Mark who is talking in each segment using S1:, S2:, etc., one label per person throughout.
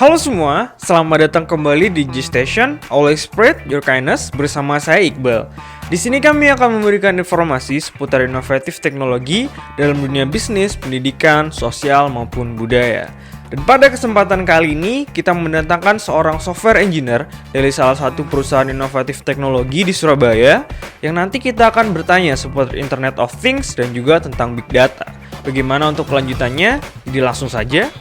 S1: Halo semua, selamat datang kembali di G Station. Always spread your kindness bersama saya Iqbal. Di sini kami akan memberikan informasi seputar inovatif teknologi dalam dunia bisnis, pendidikan, sosial maupun budaya. Dan pada kesempatan kali ini kita mendatangkan seorang software engineer dari salah satu perusahaan inovatif teknologi di Surabaya yang nanti kita akan bertanya seputar Internet of Things dan juga tentang Big Data. Bagaimana untuk kelanjutannya? Jadi langsung saja.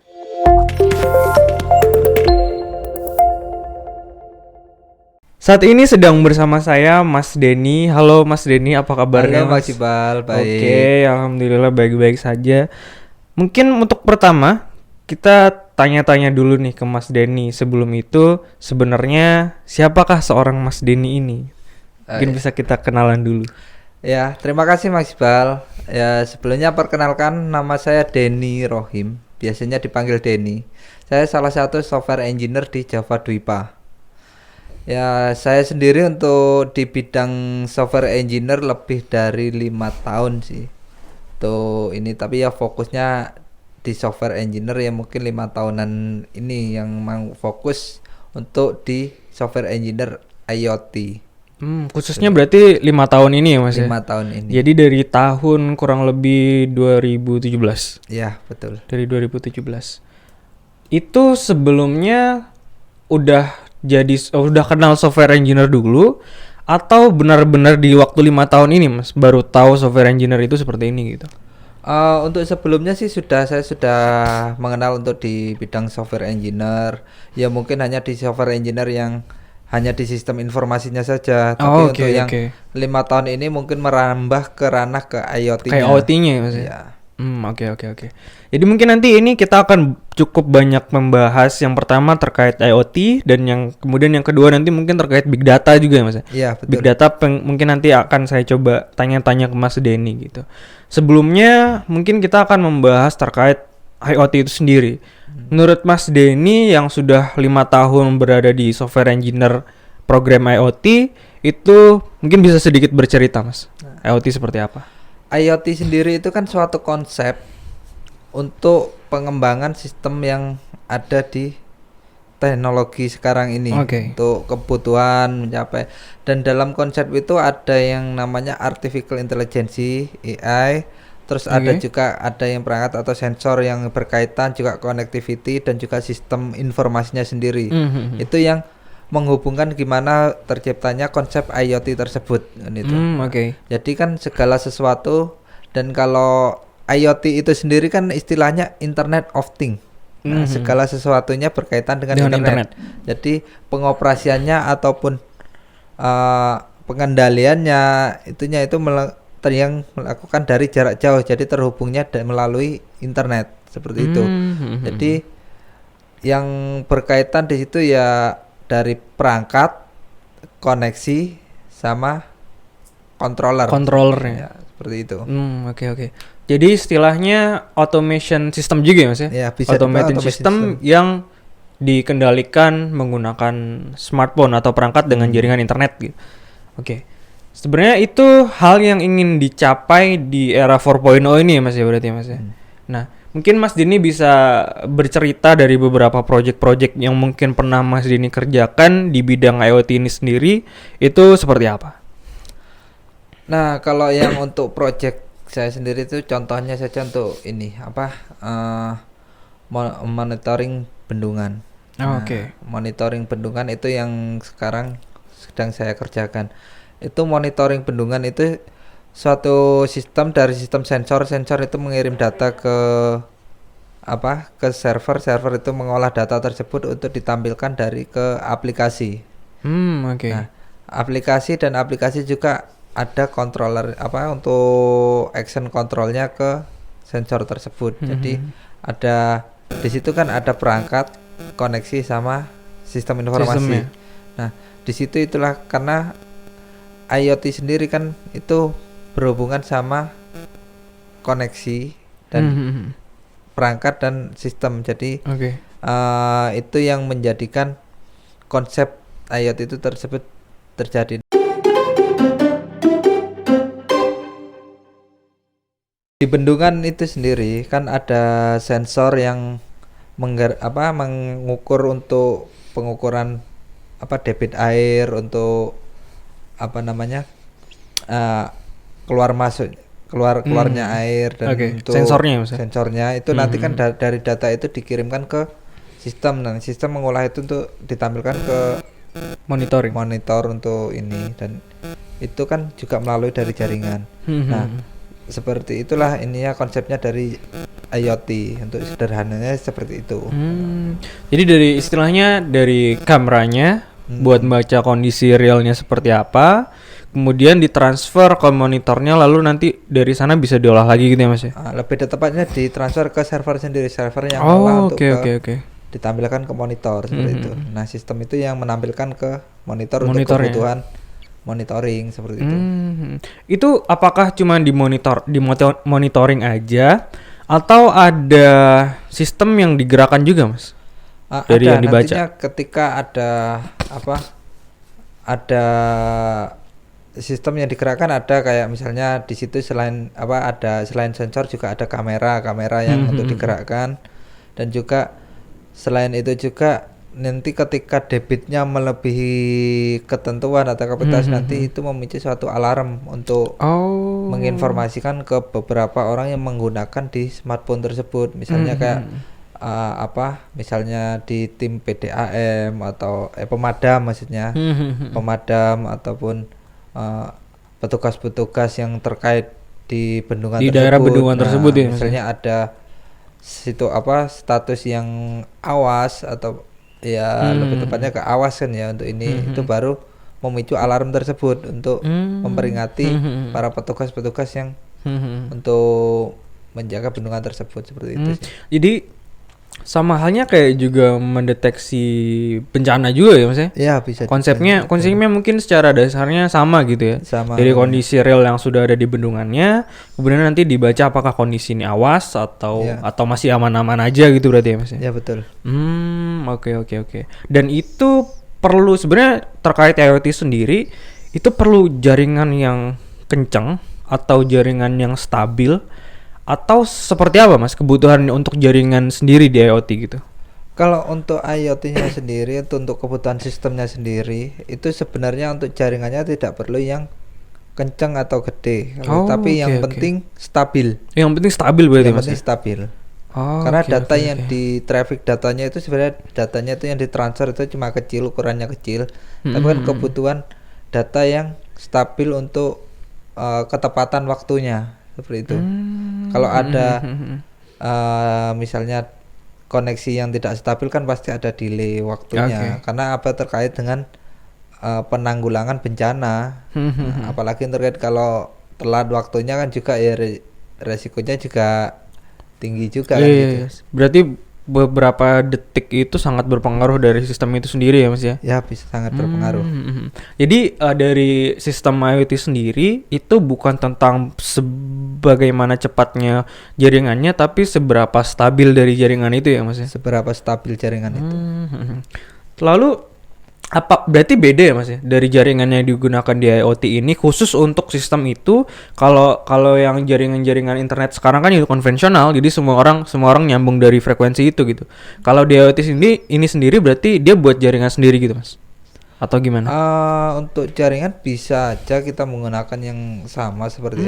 S1: Saat ini sedang bersama saya Mas Denny. Halo Mas Denny, apa kabarnya?
S2: Halo Mas Iqbal, baik.
S1: Oke, alhamdulillah baik-baik saja. Mungkin untuk pertama kita tanya-tanya dulu nih ke Mas Denny. Sebelum itu sebenarnya siapakah seorang Mas Denny ini? Mungkin bisa kita kenalan dulu.
S2: Ya, terima kasih Mas Iqbal. Ya, sebelumnya perkenalkan, nama saya Denny Rohim, biasanya dipanggil Denny. Saya salah satu software engineer di Java Dwipa. Ya, saya sendiri untuk di bidang software engineer lebih dari 5 tahun sih. Tuh ini tapi ya fokusnya di software engineer ya mungkin 5 tahunan ini yang mau fokus untuk di software engineer IoT.
S1: Khususnya berarti 5 tahun ini ya Mas
S2: 5
S1: ya?
S2: tahun ini.
S1: Jadi dari tahun kurang lebih 2017.
S2: Ya, betul.
S1: Dari 2017. Itu sebelumnya udah udah kenal software engineer dulu atau benar-benar di waktu 5 tahun ini Mas baru tahu software engineer itu seperti ini gitu?
S2: Untuk sebelumnya sih saya sudah mengenal untuk di bidang software engineer. Ya mungkin hanya di software engineer yang hanya di sistem informasinya saja. Tapi untuk yang 5 tahun ini mungkin merambah ke ranah ke IoT-nya.
S1: Kayak IoT-nya ya Mas ya?
S2: Ya.
S1: Oke. Jadi mungkin nanti ini kita akan cukup banyak membahas yang pertama terkait IoT dan yang kedua nanti mungkin terkait Big Data juga ya Mas.
S2: Iya, betul.
S1: Big Data mungkin nanti akan saya coba tanya-tanya ke Mas Denny gitu. Sebelumnya mungkin kita akan membahas terkait IoT itu sendiri. Menurut Mas Denny yang sudah 5 tahun berada di software engineer program IoT itu mungkin bisa sedikit bercerita Mas. IoT seperti apa?
S2: IoT sendiri itu kan suatu konsep untuk pengembangan sistem yang ada di teknologi sekarang ini untuk kebutuhan mencapai, dan dalam konsep itu ada yang namanya artificial intelligence AI, terus ada juga yang perangkat atau sensor yang berkaitan juga connectivity dan juga sistem informasinya sendiri. Itu yang menghubungkan gimana terciptanya konsep IoT tersebut gitu. Jadi kan segala sesuatu, dan kalau IoT itu sendiri kan istilahnya Internet of Things. Nah, segala sesuatunya berkaitan dengan internet. Jadi pengoperasiannya ataupun pengendaliannya itu yang melakukan dari jarak jauh. Jadi terhubungnya melalui internet seperti itu. Jadi yang berkaitan di situ ya dari perangkat, koneksi sama controllernya ya, seperti itu.
S1: Oke. Jadi istilahnya automation system juga ya Mas ya?
S2: Ya, bisa
S1: automation system yang dikendalikan menggunakan smartphone atau perangkat dengan jaringan internet gitu. Oke. Sebenarnya itu hal yang ingin dicapai di era 4.0 ini ya Mas ya berarti Mas ya. Nah, mungkin Mas Denny bisa bercerita dari beberapa project-project yang mungkin pernah Mas Denny kerjakan di bidang IoT ini sendiri, itu seperti apa?
S2: Nah, kalau yang untuk project saya sendiri itu contohnya saja untuk ini monitoring bendungan. Monitoring bendungan itu yang sekarang sedang saya kerjakan. Itu monitoring bendungan itu suatu sistem dari sistem sensor itu mengirim data ke server itu mengolah data tersebut untuk ditampilkan ke aplikasi. Nah, aplikasi juga ada controller untuk action controlnya ke sensor tersebut. Jadi ada di situ kan ada perangkat, koneksi sama sistem informasi. Nah, di situ itulah karena IoT sendiri kan itu berhubungan sama koneksi dan perangkat dan sistem. Jadi itu yang menjadikan konsep IoT itu tersebut terjadi. Di bendungan itu sendiri kan ada sensor yang mengukur untuk pengukuran debit air, untuk keluarnya air, dan untuk sensornya itu nanti kan dari data itu dikirimkan ke sistem, dan sistem mengolah itu untuk ditampilkan ke monitor untuk ini, dan itu kan juga melalui dari jaringan. Nah, seperti itulah ininya konsepnya dari IoT, untuk sederhananya seperti itu.
S1: Jadi dari istilahnya dari kameranya buat membaca kondisi realnya seperti apa, kemudian ditransfer ke monitornya, lalu nanti dari sana bisa diolah lagi gitu ya Mas ya?
S2: Lebih tepatnya ditransfer ke server sendiri, server yang olah untuk ditampilkan ke monitor seperti itu. Nah, sistem itu yang menampilkan ke monitor untuk kebutuhan monitoring seperti itu.
S1: Itu apakah cuma monitoring aja atau ada sistem yang digerakkan juga Mas? Dari yang dibaca.
S2: Nantinya ketika ada sistem yang digerakkan, ada kayak misalnya di situ selain sensor juga ada kamera yang untuk digerakkan, dan juga selain itu juga nanti ketika debitnya melebihi ketentuan atau kapasitas nanti itu memicu suatu alarm untuk menginformasikan ke beberapa orang yang menggunakan di smartphone tersebut, misalnya kayak misalnya di tim PDAM atau pemadam maksudnya, pemadam ataupun petugas-petugas yang terkait di bendungan
S1: di
S2: tersebut.
S1: Daerah bendungan tersebut ya.
S2: Misalnya ada situ status yang awas atau lebih tepatnya ke awas kan ya untuk ini, itu baru memicu alarm tersebut untuk memperingati para petugas-petugas yang untuk menjaga bendungan tersebut seperti itu sih.
S1: Jadi sama halnya kayak juga mendeteksi bencana juga ya Mas ya?
S2: Ya bisa.
S1: Konsepnya mungkin secara dasarnya sama gitu ya.
S2: Sama.
S1: Dari kondisi real yang sudah ada di bendungannya, kemudian nanti dibaca apakah kondisi ini awas atau masih aman-aman aja gitu berarti ya Mas ya?
S2: Ya betul.
S1: Oke. Dan itu perlu sebenarnya terkait IoT sendiri, itu perlu jaringan yang kencang atau jaringan yang stabil, atau seperti apa Mas kebutuhan untuk jaringan sendiri di IoT gitu?
S2: Kalau untuk IoT-nya sendiri, untuk kebutuhan sistemnya sendiri, itu sebenarnya untuk jaringannya tidak perlu yang kencang atau gede, tapi yang penting stabil.
S1: Yang penting stabil berarti Mas.
S2: Yang penting stabil. Karena data yang di traffic datanya itu sebenarnya datanya itu yang ditransfer itu cuma kecil, ukurannya kecil, tapi kan kebutuhan data yang stabil untuk ketepatan waktunya seperti itu. Kalau ada misalnya koneksi yang tidak stabil kan pasti ada delay waktunya, karena terkait dengan penanggulangan bencana. Apalagi terkait kalau telat waktunya kan juga ya resikonya juga tinggi juga kan gitu.
S1: Berarti beberapa detik itu sangat berpengaruh dari sistem itu sendiri ya Mas ya?
S2: Ya bisa sangat berpengaruh.
S1: Jadi dari sistem IoT sendiri itu bukan tentang sebagaimana cepatnya jaringannya, tapi seberapa stabil dari jaringan itu ya Mas ya?
S2: Seberapa stabil jaringan itu.
S1: Lalu berarti beda ya Mas ya dari jaringan yang digunakan di IoT ini khusus untuk sistem itu? Kalau yang jaringan internet sekarang kan itu konvensional, jadi semua orang nyambung dari frekuensi itu gitu. Kalau di IoT ini sendiri berarti dia buat jaringan sendiri gitu Mas? Atau gimana?
S2: Untuk jaringan bisa aja kita menggunakan yang sama seperti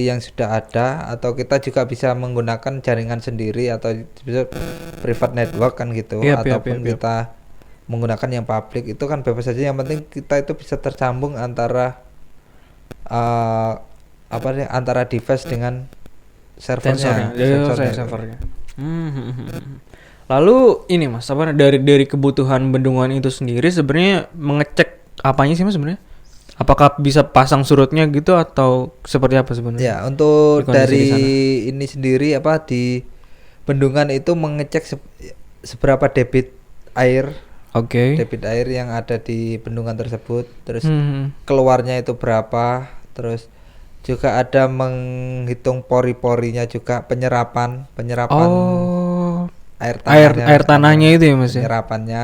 S2: yang sudah ada, atau kita juga bisa menggunakan jaringan sendiri atau bisa private network kan gitu, ataupun kita menggunakan yang publik, itu kan bebas saja, yang penting kita itu bisa tersambung antara antara device dengan servernya.
S1: Servernya. Lalu ini Mas, dari kebutuhan bendungan itu sendiri sebenarnya mengecek apanya sih Mas sebenarnya? Apakah bisa pasang surutnya gitu atau seperti apa sebenarnya?
S2: Ya, untuk dari ini sendiri di bendungan itu mengecek seberapa debit air. Debit air yang ada di bendungan tersebut, terus keluarnya itu berapa, terus juga ada menghitung pori-porinya juga, penyerapan air tanahnya itu ya Mas. Penyerapannya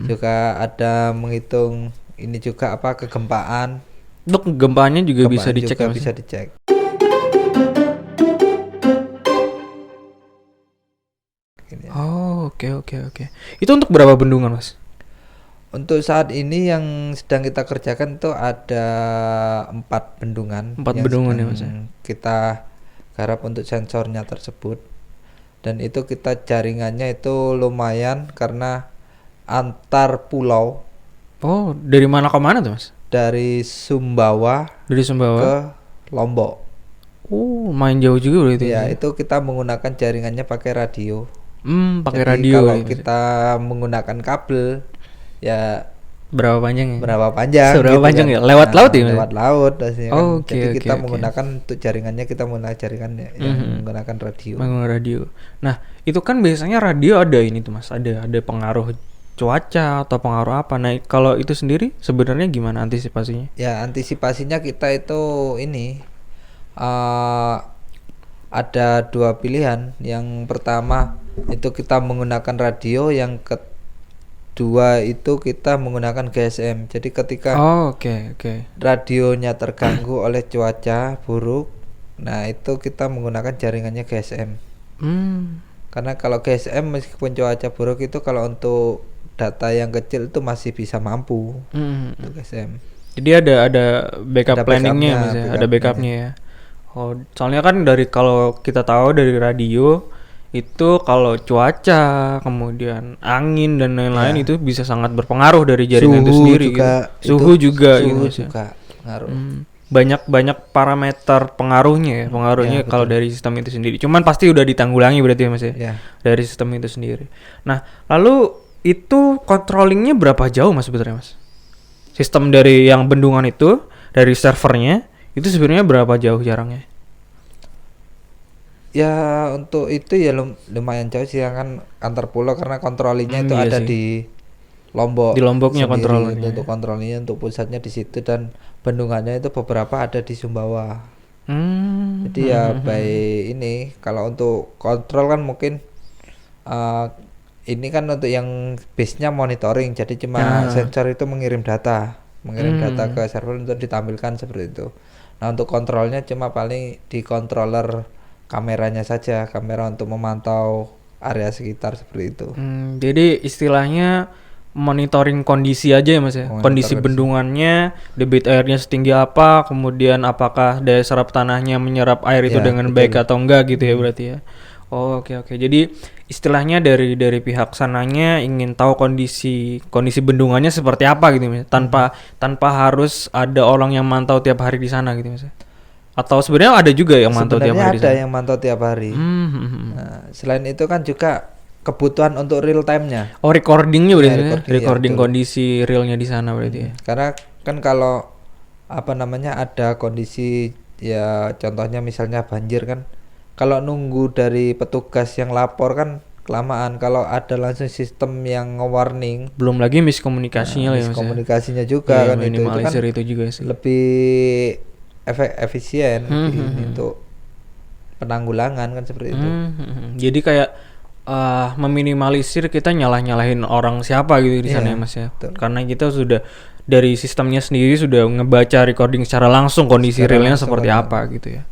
S2: juga ada menghitung ini juga kegempaan.
S1: Untuk kegempaannya juga bisa dicek ya Mas?
S2: Bisa dicek.
S1: Oke. Itu untuk berapa bendungan, Mas?
S2: Untuk saat ini yang sedang kita kerjakan itu ada 4 bendungan.
S1: 4 bendungan ya, Mas.
S2: Kita garap untuk sensornya tersebut. Dan itu kita jaringannya itu lumayan karena antar pulau.
S1: Oh, dari mana ke mana tuh, Mas?
S2: Dari Sumbawa ke Lombok.
S1: Oh, main jauh juga berarti.
S2: Ya, itu kita menggunakan jaringannya pakai radio.
S1: Pakai
S2: Jadi
S1: radio.
S2: kalau
S1: ya,
S2: kita menggunakan kabel, ya
S1: berapa panjang ya?
S2: berapa panjang?
S1: Seberapa
S2: gitu
S1: panjang
S2: kan.
S1: ya? Lewat laut ya, Mas?
S2: Lewat laut pastinya kan. Jadi kita
S1: Oke.
S2: menggunakan untuk jaringannya, kita menggunakan jaringannya yang menggunakan radio.
S1: Menggunakan radio. Nah, itu kan biasanya radio ada ini tuh, Mas. Ada pengaruh cuaca atau pengaruh apa. Nah, kalau itu sendiri sebenarnya gimana antisipasinya?
S2: Ya, antisipasinya kita itu ini ada 2 pilihan. Yang pertama itu kita menggunakan radio, yang kedua itu kita menggunakan GSM. Jadi ketika
S1: Oke.
S2: radionya terganggu oleh cuaca buruk, nah itu kita menggunakan jaringannya GSM. Karena kalau GSM meskipun cuaca buruk itu kalau untuk data yang kecil itu masih bisa mampu untuk GSM.
S1: Jadi ada backup planningnya, Mas ya? Ada backupnya ya. Oh, soalnya kan kalau kita tahu dari radio itu kalau cuaca, kemudian angin dan lain-lain itu bisa sangat berpengaruh dari jaringan itu sendiri. Suhu juga
S2: ngaruh.
S1: Banyak parameter pengaruhnya kalau dari sistem itu sendiri. Cuman pasti udah ditanggulangi berarti ya, Mas ya. Dari sistem itu sendiri. Nah, lalu itu controllingnya berapa jauh, Mas, sebetulnya, Mas? Sistem dari yang bendungan itu, dari servernya itu sebenarnya berapa jauh jaraknya?
S2: Ya untuk itu ya lumayan jauh sih, kan antar pulau karena kontrolnya itu ada sih. Di Lombok.
S1: Di Lomboknya kontrolnya.
S2: Untuk kontrolnya, untuk pusatnya di situ, dan bendungannya itu beberapa ada di Sumbawa. Jadi ya baik ini kalau untuk kontrol kan mungkin ini kan untuk yang base-nya monitoring, jadi cuma sensor itu mengirim data ke server untuk ditampilkan seperti itu. Nah untuk kontrolnya cuma paling di controller kameranya saja, kamera untuk memantau area sekitar seperti itu.
S1: Jadi istilahnya monitoring kondisi aja ya, Mas ya. Kondisi bendungannya, debit airnya setinggi apa, kemudian apakah daya serap tanahnya menyerap air itu dengan baik atau enggak gitu ya berarti ya. Oke. Jadi istilahnya dari pihak sananya ingin tahu kondisi bendungannya seperti apa gitu, Mas. Tanpa harus ada orang yang mantau tiap hari di sana gitu, Mas. Atau sebenarnya ada juga yang mantau tiap hari?
S2: Sebenarnya ada yang mantau tiap hari. Nah, selain itu kan juga kebutuhan untuk real time-nya.
S1: Oh, recordingnya berarti recording kondisi realnya di sana berarti ya.
S2: Karena kan kalau ada kondisi ya contohnya misalnya banjir kan, kalau nunggu dari petugas yang lapor kan kelamaan. Kalau ada langsung sistem yang warning,
S1: belum lagi miskomunikasinya ya,
S2: miskomunikasinya juga kan
S1: minimalisir itu juga sih.
S2: Lebih efisien untuk penanggulangan kan seperti itu.
S1: Jadi kayak meminimalisir kita nyalahin orang siapa gitu di sana ya, Mas ya. Betul. Karena kita sudah dari sistemnya sendiri sudah ngebaca recording secara langsung kondisi realnya seperti apa gitu ya.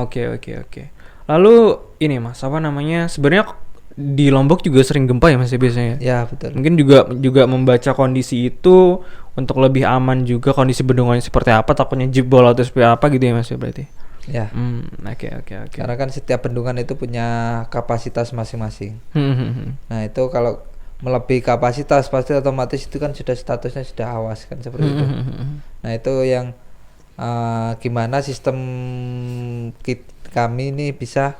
S1: Oke. Lalu ini, Mas, sebenarnya di Lombok juga sering gempa ya, Mas ya, biasanya?
S2: Ya, betul.
S1: Mungkin juga membaca kondisi itu untuk lebih aman juga, kondisi bendungannya seperti apa, takutnya jebol atau seperti apa gitu ya, Mas ya berarti.
S2: Ya.
S1: Oke.
S2: Karena kan setiap bendungan itu punya kapasitas masing-masing. Nah, itu kalau melebihi kapasitas pasti otomatis itu kan sudah statusnya sudah awas kan seperti itu. Nah, itu yang gimana sistem kami ini bisa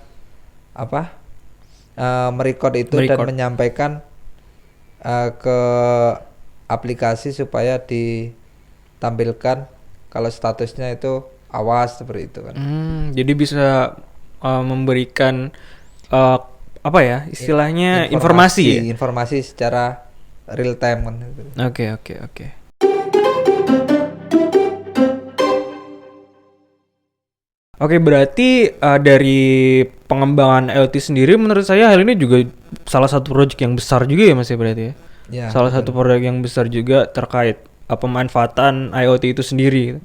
S2: merecord itu dan menyampaikan ke aplikasi supaya ditampilkan kalau statusnya itu awas seperti itu kan.
S1: Jadi bisa memberikan istilahnya informasi
S2: secara real time kan.
S1: Oke. Oke, berarti dari pengembangan IoT sendiri menurut saya hal ini juga salah satu proyek yang besar juga ya, Mas ya berarti ya. Ya, salah satu proyek yang besar juga terkait pemanfaatan IoT itu sendiri.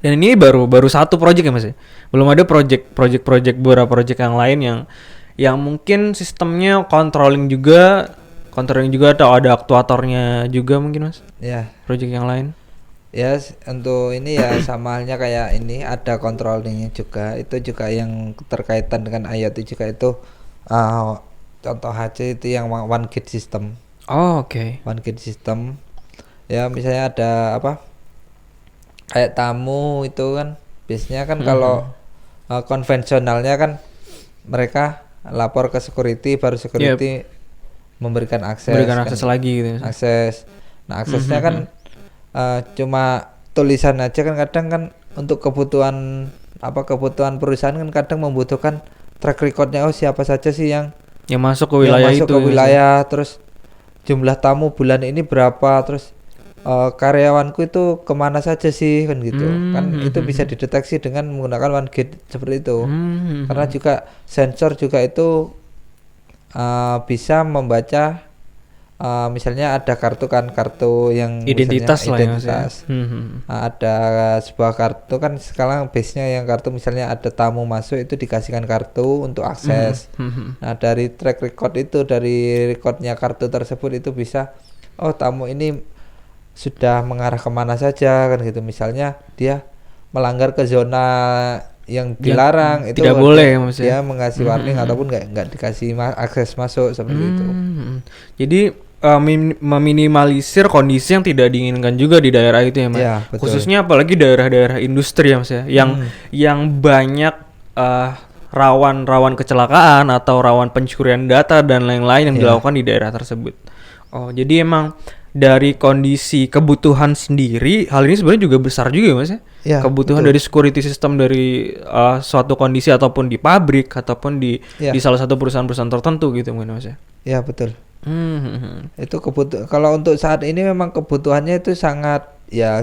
S1: Dan ini baru satu proyek ya, Mas ya. Belum ada proyek beberapa proyek yang lain yang mungkin sistemnya controlling juga atau ada aktuatornya juga mungkin Mas?
S2: Ya.
S1: Project yang lain?
S2: Ya, untuk ini ya sama halnya kayak ini ada controllingnya juga. Itu juga yang terkaitan dengan IoT juga itu contoh aja itu yang one gate system.
S1: Oh, oke.
S2: One gate system. Ya, misalnya ada apa? Kayak tamu itu kan biasanya kan kalau konvensionalnya kan mereka lapor ke security, baru security memberikan akses
S1: kan, lagi gitu.
S2: Akses. Nah, aksesnya kan cuma tulisan aja kan, kadang kan untuk kebutuhan perusahaan kan kadang membutuhkan track recordnya, siapa saja sih yang
S1: masuk ke wilayah
S2: terus jumlah tamu bulan ini berapa, terus karyawanku itu kemana saja sih kan gitu. Kan itu bisa dideteksi dengan menggunakan one gate seperti itu. Karena juga sensor juga itu bisa membaca misalnya ada kartu yang
S1: identitas lah
S2: identitas. Ada sebuah kartu kan sekarang base-nya yang kartu misalnya ada tamu masuk itu dikasihkan kartu untuk akses. Nah, dari track record itu, dari recordnya kartu tersebut itu bisa tamu ini sudah mengarah kemana saja kan gitu. Misalnya dia melanggar ke zona yang dilarang, itu
S1: tidak boleh
S2: dia mengasih warning ataupun nggak dikasih akses masuk seperti itu.
S1: Jadi meminimalisir kondisi yang tidak diinginkan juga di daerah itu ya Mas.
S2: Ya,
S1: khususnya apalagi daerah-daerah industri ya Mas ya, yang banyak rawan kecelakaan atau rawan pencurian data dan lain-lain yang dilakukan di daerah tersebut. Jadi emang dari kondisi kebutuhan sendiri, hal ini sebenarnya juga besar juga Mas ya.
S2: Ya,
S1: kebutuhan dari security system dari suatu kondisi ataupun di pabrik ataupun di salah satu perusahaan-perusahaan tertentu gitu mungkin Mas ya.
S2: Ya, betul. Itu kalau untuk saat ini memang kebutuhannya itu sangat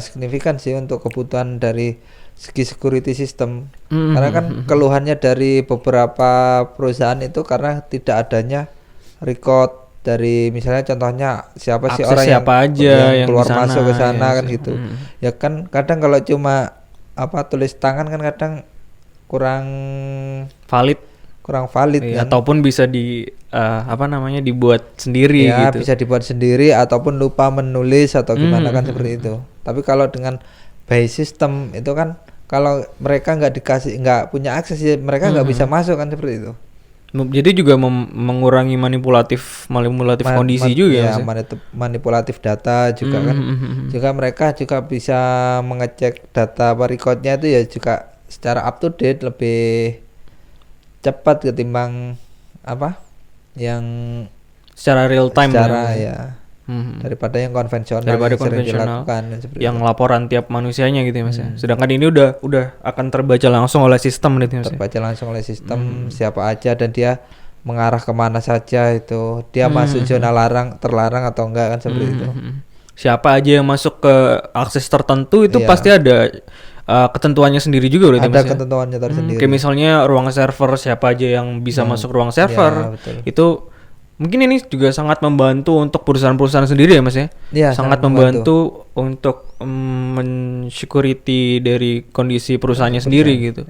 S2: signifikan sih untuk kebutuhan dari segi security system. Karena kan keluhannya dari beberapa perusahaan itu karena tidak adanya record dari misalnya contohnya siapa
S1: akses
S2: sih orang
S1: siapa
S2: yang keluar
S1: disana,
S2: masuk ke sana kan gitu. Ya kan kadang kalau cuma tulis tangan kan kadang kurang valid
S1: kan? Ataupun bisa dibuat sendiri gitu.
S2: Bisa dibuat sendiri ataupun lupa menulis atau gimana kan seperti itu. Tapi kalau dengan by system itu kan kalau mereka nggak punya akses ya mereka nggak bisa masuk kan seperti itu.
S1: Jadi juga mengurangi manipulatif kondisi juga
S2: manipulatif data juga kan. Juga mereka juga bisa mengecek data recordnya itu ya juga secara up to date, lebih cepat ketimbang yang
S1: secara real time
S2: daripada yang konvensional
S1: yang laporan tiap manusianya gitu ya Mas ya. Sedangkan ini udah akan terbaca langsung oleh sistem gitu Mas.
S2: Terbaca langsung oleh sistem siapa aja dan dia mengarah kemana saja, itu dia masuk zona terlarang atau enggak kan seperti itu.
S1: Siapa aja yang masuk ke akses tertentu itu pasti ada ketentuannya sendiri juga berarti
S2: ada ketentuannya tersendiri.
S1: Kayak misalnya ruang server, siapa aja yang bisa masuk ruang server. Itu mungkin ini juga sangat membantu untuk perusahaan-perusahaan sendiri ya Mas ya. Sangat membantu untuk men-security dari kondisi perusahaannya sendiri gitu.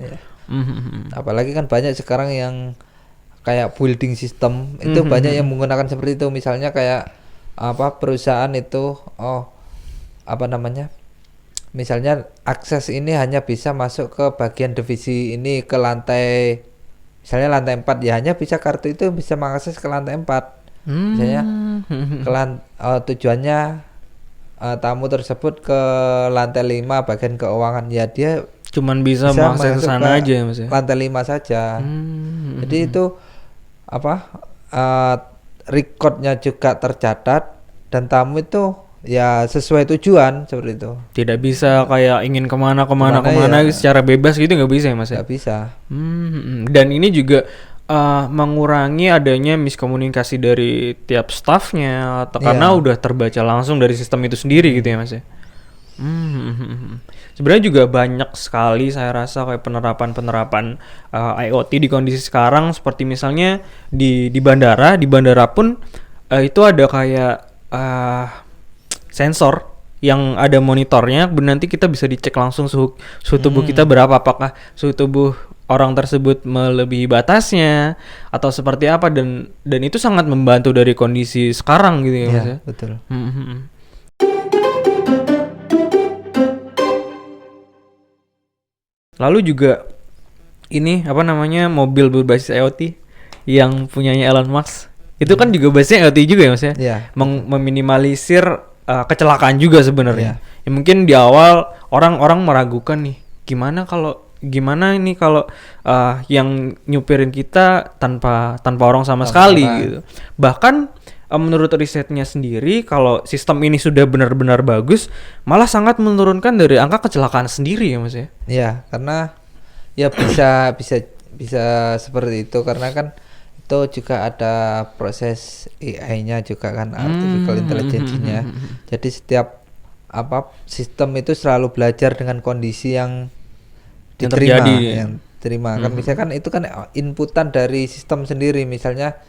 S2: Apalagi kan banyak sekarang yang kayak building system itu banyak yang menggunakan seperti itu. Misalnya kayak perusahaan itu misalnya akses ini hanya bisa masuk ke bagian divisi ini, ke lantai misalnya lantai 4 ya hanya bisa kartu itu bisa mengakses ke lantai 4. Misalnya tujuannya tamu tersebut ke lantai 5 bagian keuangan, ya dia
S1: cuman bisa mengakses ke sana aja Mas ya.
S2: Lantai 5 saja. Jadi itu recordnya juga tercatat dan tamu itu ya sesuai tujuan seperti itu.
S1: Tidak bisa kayak ingin kemana secara bebas gitu, nggak bisa ya Mas ya?
S2: Nggak bisa.
S1: Dan ini juga mengurangi adanya miskomunikasi dari tiap staffnya atau karena udah terbaca langsung dari sistem itu sendiri gitu ya Mas ya. Sebenarnya juga banyak sekali saya rasa kayak penerapan IoT di kondisi sekarang, seperti misalnya di bandara pun itu ada kayak sensor yang ada monitornya, nanti kita bisa dicek langsung suhu tubuh kita berapa, apakah suhu tubuh orang tersebut melebihi batasnya atau seperti apa, dan itu sangat membantu dari kondisi sekarang gitu ya Mas ya.
S2: Betul.
S1: Lalu juga ini apa namanya, mobil berbasis IoT yang punyanya Elon Musk. Itu kan juga basisnya IoT juga ya Mas ya. Meminimalisir kecelakaan juga sebenarnya. Ya mungkin di awal orang-orang meragukan nih, gimana ini kalau yang nyupirin kita tanpa orang sama sekali gitu. Bahkan menurut risetnya sendiri, kalau sistem ini sudah benar-benar bagus, malah sangat menurunkan dari angka kecelakaan sendiri ya Mas ya.
S2: Iya, karena ya bisa seperti itu, karena kan itu juga ada proses AI-nya juga kan, artificial intelligence-nya. Jadi setiap sistem itu selalu belajar dengan kondisi yang diterima kan, misalkan itu kan inputan dari sistem sendiri, misalnya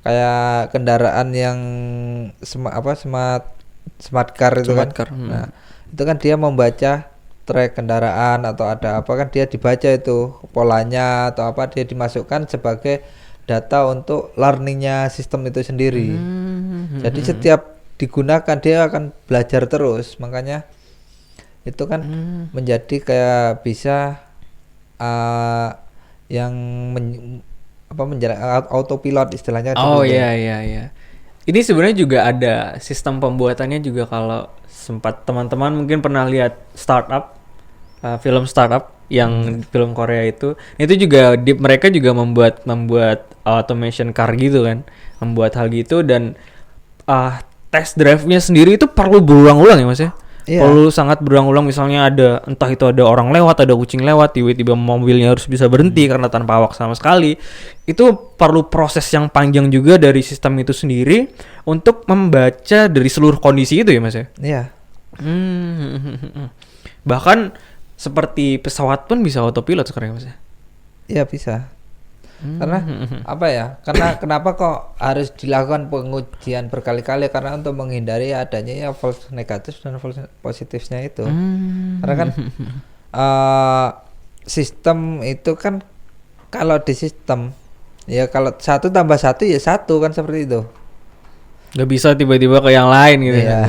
S2: kayak kendaraan yang smart car itu kan. Nah, itu kan dia membaca track kendaraan atau ada apa kan, dia dibaca itu polanya atau apa, dia dimasukkan sebagai data untuk learningnya sistem itu sendiri. Jadi setiap digunakan dia akan belajar terus, makanya itu kan menjadi kayak bisa yang autopilot istilahnya.
S1: Iya. Ini sebenarnya juga ada sistem pembuatannya juga. Kalau sempat teman-teman mungkin pernah lihat startup, film startup yang film Korea itu juga mereka juga membuat automation car gitu kan, membuat hal gitu, dan test drive-nya sendiri itu perlu berulang-ulang ya Mas ya. Perlu sangat berulang-ulang, misalnya entah itu ada orang lewat, ada kucing lewat, tiba-tiba mobilnya harus bisa berhenti karena tanpa awak sama sekali. Itu perlu proses yang panjang juga dari sistem itu sendiri untuk membaca dari seluruh kondisi itu ya Mas ya.
S2: Iya.
S1: Bahkan seperti pesawat pun bisa autopilot sekarang ya Mas ya.
S2: Iya bisa. Karena karena kenapa kok harus dilakukan pengujian berkali-kali, karena untuk menghindari adanya ya false negatif dan false positifnya itu. Karena kan sistem itu kan, kalau di sistem ya kalau 1 tambah 1 ya 1 kan, seperti itu.
S1: Gak bisa tiba-tiba ke yang lain gitu ya.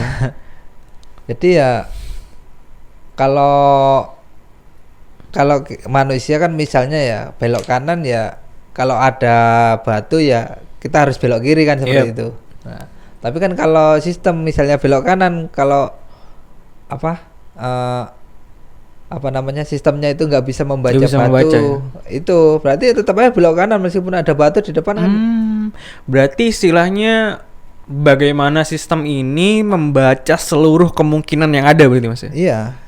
S2: Jadi ya kalau manusia kan misalnya ya belok kanan, ya kalau ada batu ya kita harus belok kiri kan, seperti itu. Nah, tapi kan kalau sistem misalnya belok kanan, kalau sistemnya itu nggak bisa membaca batu, itu berarti tetap aja belok kanan meskipun ada batu di depan kan.
S1: Berarti istilahnya bagaimana sistem ini membaca seluruh kemungkinan yang ada berarti Mas ya?
S2: Iya.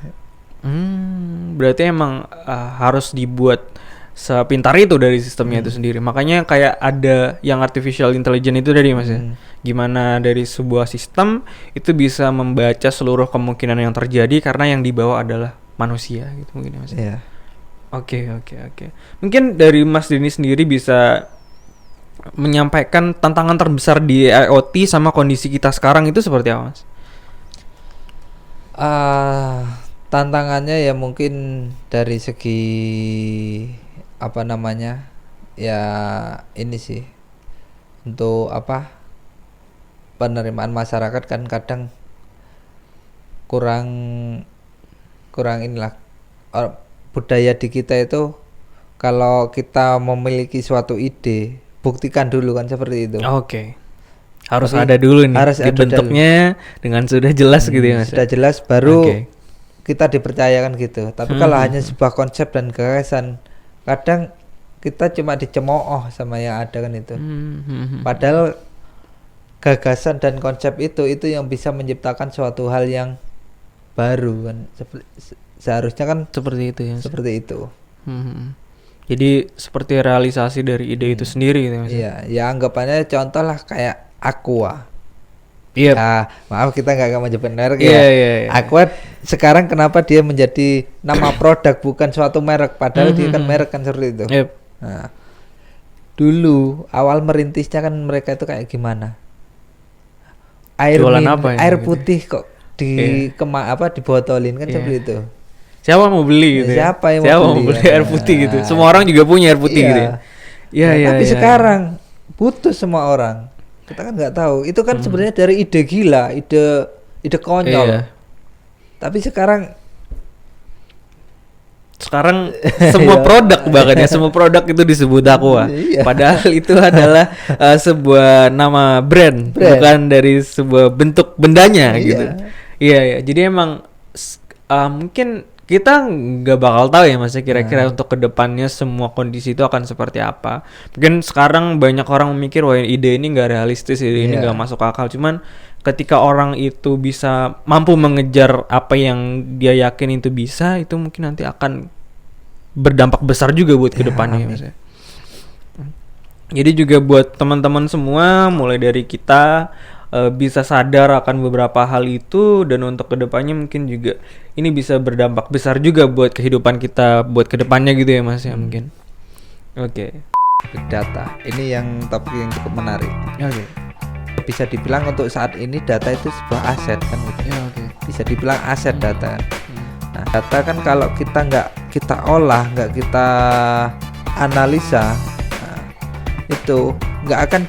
S1: Berarti emang harus dibuat sepintar itu dari sistemnya itu sendiri. Makanya kayak ada yang artificial intelligence itu dari Mas ya. Gimana dari sebuah sistem itu bisa membaca seluruh kemungkinan yang terjadi karena yang dibawa adalah manusia gitu mungkin ya Mas.
S2: Iya.
S1: Oke. Mungkin dari Mas Denny sendiri bisa menyampaikan tantangan terbesar di IoT sama kondisi kita sekarang itu seperti apa Mas?
S2: Tantangannya ya mungkin dari segi ya ini sih, untuk penerimaan masyarakat kan kadang kurang inilah, budaya di kita itu kalau kita memiliki suatu ide buktikan dulu kan, seperti itu.
S1: Harus ada dulu nih, dibentuknya dengan sudah jelas gitu ya Mas.
S2: Sudah jelas baru kita dipercayakan gitu. Tapi kalau hanya sebuah konsep dan gagasan, kadang kita cuma dicemooh sama yang ada kan itu. Padahal gagasan dan konsep itu yang bisa menciptakan suatu hal yang baru kan. Seharusnya kan
S1: seperti itu ya.
S2: Seperti itu.
S1: Jadi seperti realisasi dari ide itu sendiri gitu Mas.
S2: Iya, ya anggapannya contoh lah kayak Aqua.
S1: Iya.
S2: Nah, maaf kita nggak menyebut merek
S1: ya.
S2: Aqua sekarang kenapa dia menjadi nama produk bukan suatu merek, padahal dia kan merek kan, seperti itu. Nah, dulu awal merintisnya kan mereka itu kayak gimana? Air putih kok dibotolin kan, seperti itu.
S1: Siapa mau beli gitu?
S2: Siapa yang
S1: mau
S2: mau
S1: beli air putih gitu? Semua orang juga punya air putih gitu ya. Iya.
S2: Tapi sekarang butuh semua orang. Kita kan nggak tahu. Itu kan sebenarnya dari ide gila, ide konyol.
S1: Iya.
S2: Tapi sekarang
S1: semua produk bahkan ya, semua produk itu disebut Aqua. Padahal itu adalah sebuah nama brand, bukan dari sebuah bentuk bendanya gitu. Iya. Jadi emang mungkin kita nggak bakal tahu ya Mas, kira-kira untuk kedepannya semua kondisi itu akan seperti apa. Mungkin sekarang banyak orang memikir wah ide ini nggak realistis, ide ini nggak masuk akal. Cuman ketika orang itu bisa mampu mengejar apa yang dia yakin itu bisa, itu mungkin nanti akan berdampak besar juga buat kedepannya Mas. Jadi juga buat teman-teman semua, mulai dari kita bisa sadar akan beberapa hal itu, dan untuk kedepannya mungkin juga ini bisa berdampak besar juga buat kehidupan kita buat kedepannya gitu ya Mas ya mungkin. Oke.
S2: Big data ini yang topik yang cukup menarik.
S1: Oke.
S2: Bisa dibilang untuk saat ini data itu sebuah aset kan gitu. Bisa dibilang aset data. Nah, data kan kalau kita nggak kita olah, nggak kita analisa, itu nggak akan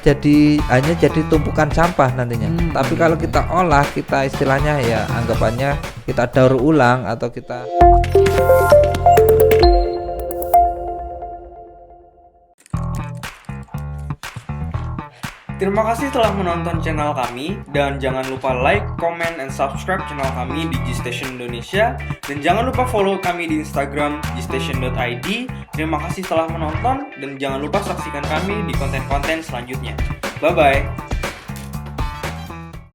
S2: hanya jadi tumpukan sampah nantinya. Tapi kalau kita olah, kita istilahnya ya anggapannya kita daur ulang atau kita.
S1: Terima kasih telah menonton channel kami, dan jangan lupa like, comment, and subscribe channel kami di Gstation Indonesia, dan jangan lupa follow kami di Instagram gstation.id. Terima kasih telah menonton, dan jangan lupa saksikan kami di konten-konten selanjutnya. Bye-bye.